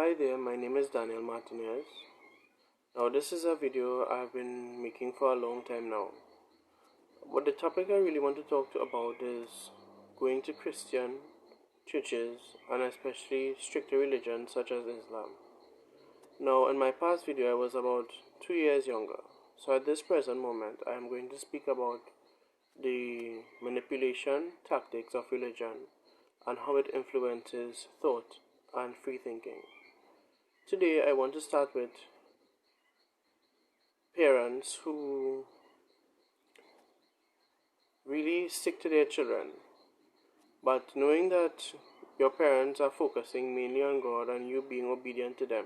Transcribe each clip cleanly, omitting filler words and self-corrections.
Hi there, my name is Daniel Martinez. Now, this is a video I've been making for a long time now. But the topic I really want to talk about is going to Christian churches and especially stricter religions such as Islam. Now, in my past video, I was about 2 years younger. So, at this present moment, I am going to speak about the manipulation tactics of religion and how it influences thought and free thinking. Today, I want to start with parents who really stick to their children, but knowing that your parents are focusing mainly on God and you being obedient to them.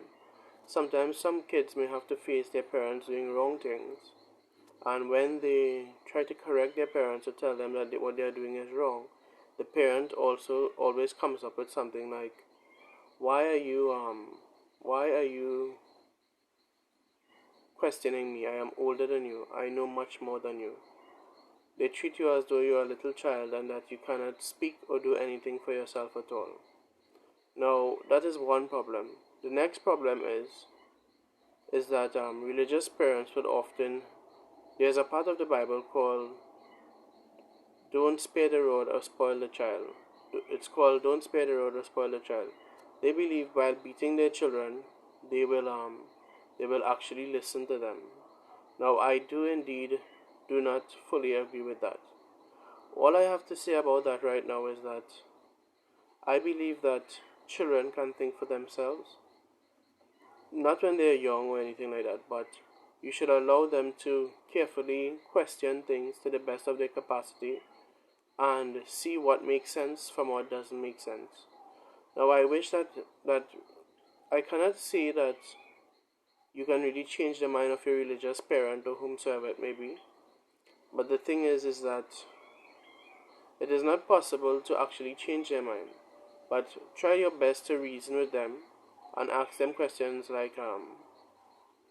Sometimes some kids may have to face their parents doing wrong things, and when they try to correct their parents or tell them that what they are doing is wrong, the parent also always comes up with something like, why are you questioning me? I am older than you. I know much more than you. They treat you as though you are a little child and that you cannot speak or do anything for yourself at all. Now, that is one problem. The next problem is that religious parents would often... There's a part of the Bible called Don't Spare the Rod or Spoil the Child. It's called Don't Spare the Rod or Spoil the Child. They believe while beating their children, they will actually listen to them. Now, I do not fully agree with that. All I have to say about that right now is that I believe that children can think for themselves. Not when they're young or anything like that, but you should allow them to carefully question things to the best of their capacity and see what makes sense from what doesn't make sense. Now, I wish that I cannot say that you can really change the mind of your religious parent or whomsoever it may be. But the thing is that it is not possible to actually change their mind. But try your best to reason with them and ask them questions like,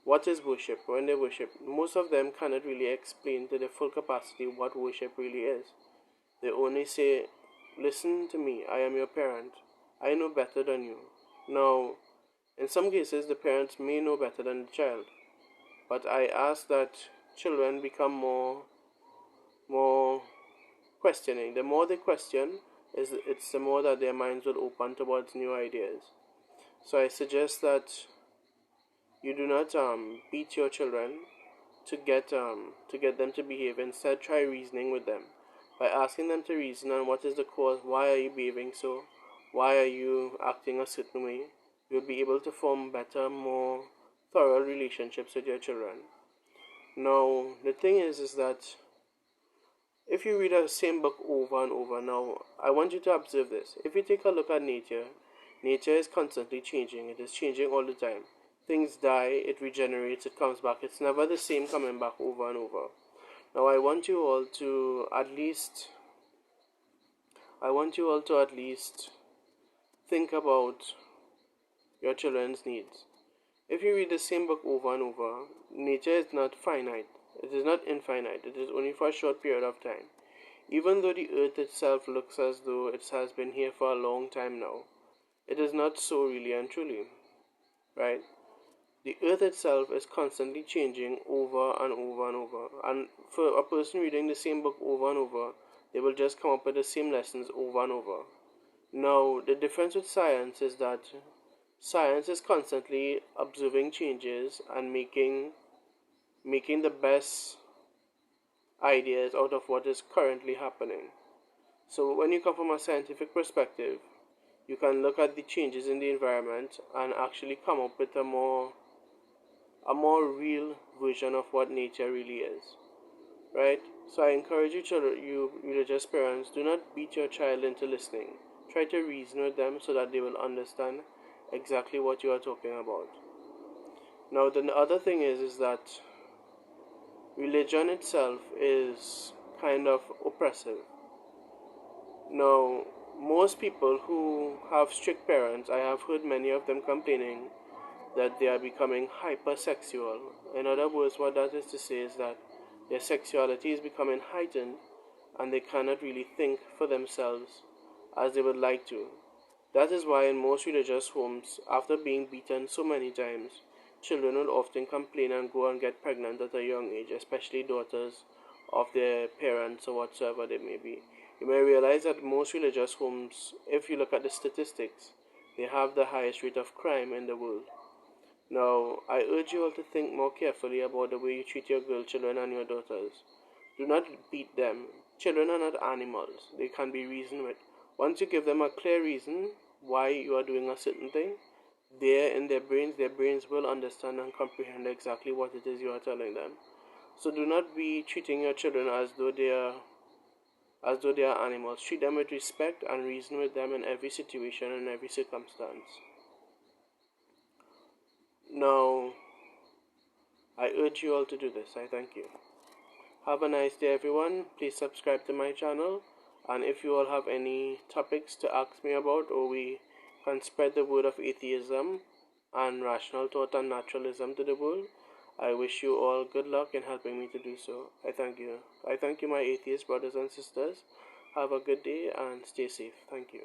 what is worship? When they worship, most of them cannot really explain to their full capacity what worship really is. They only say, listen to me, I am your parent. I know better than you. Now, in some cases, the parents may know better than the child. But I ask that children become more questioning. The more they question, it's the more that their minds will open towards new ideas. So I suggest that you do not beat your children to get them to behave. Instead, try reasoning with them by asking them to reason on what is the cause. Why are you behaving so? Why are you acting a certain way? You'll be able to form better, more thorough relationships with your children. Now, the thing is that if you read the same book over and over, now, I want you to observe this. If you take a look at nature, nature is constantly changing. It is changing all the time. Things die, it regenerates, it comes back. It's never the same coming back over and over. Now, I want you all to at least think about your children's needs. If you read the same book over and over, nature is not finite. It is not infinite. It is only for a short period of time. Even though the earth itself looks as though it has been here for a long time now, it is not so really and truly. Right? The earth itself is constantly changing over and over and over. And for a person reading the same book over and over, they will just come up with the same lessons over and over. Now, the difference with science is that science is constantly observing changes and making the best ideas out of what is currently happening. So when you come from a scientific perspective, you can look at the changes in the environment and actually come up with a more real version of what nature really is. Right? So I encourage you religious parents, do not beat your child into listening. Try to reason with them so that they will understand exactly what you are talking about. Now, the other thing is that religion itself is kind of oppressive. Now, most people who have strict parents, I have heard many of them complaining that they are becoming hypersexual. In other words, what that is to say is that their sexuality is becoming heightened and they cannot really think for themselves as they would like to. That is why in most religious homes, after being beaten so many times, children will often complain and go and get pregnant at a young age, especially daughters of their parents or whatsoever they may be. You may realize that most religious homes, if you look at the statistics, they have the highest rate of crime in the world. Now, I urge you all to think more carefully about the way you treat your girl children and your daughters. Do not beat them. Children are not animals. They can be reasoned with. Once you give them a clear reason why you are doing a certain thing, there in their brains will understand and comprehend exactly what it is you are telling them. So do not be treating your children as though they are animals. Treat them with respect and reason with them in every situation and every circumstance. Now, I urge you all to do this. I thank you. Have a nice day, everyone. Please subscribe to my channel. And if you all have any topics to ask me about, or we can spread the word of atheism and rational thought and naturalism to the world, I wish you all good luck in helping me to do so. I thank you. I thank you, my atheist brothers and sisters. Have a good day and stay safe. Thank you.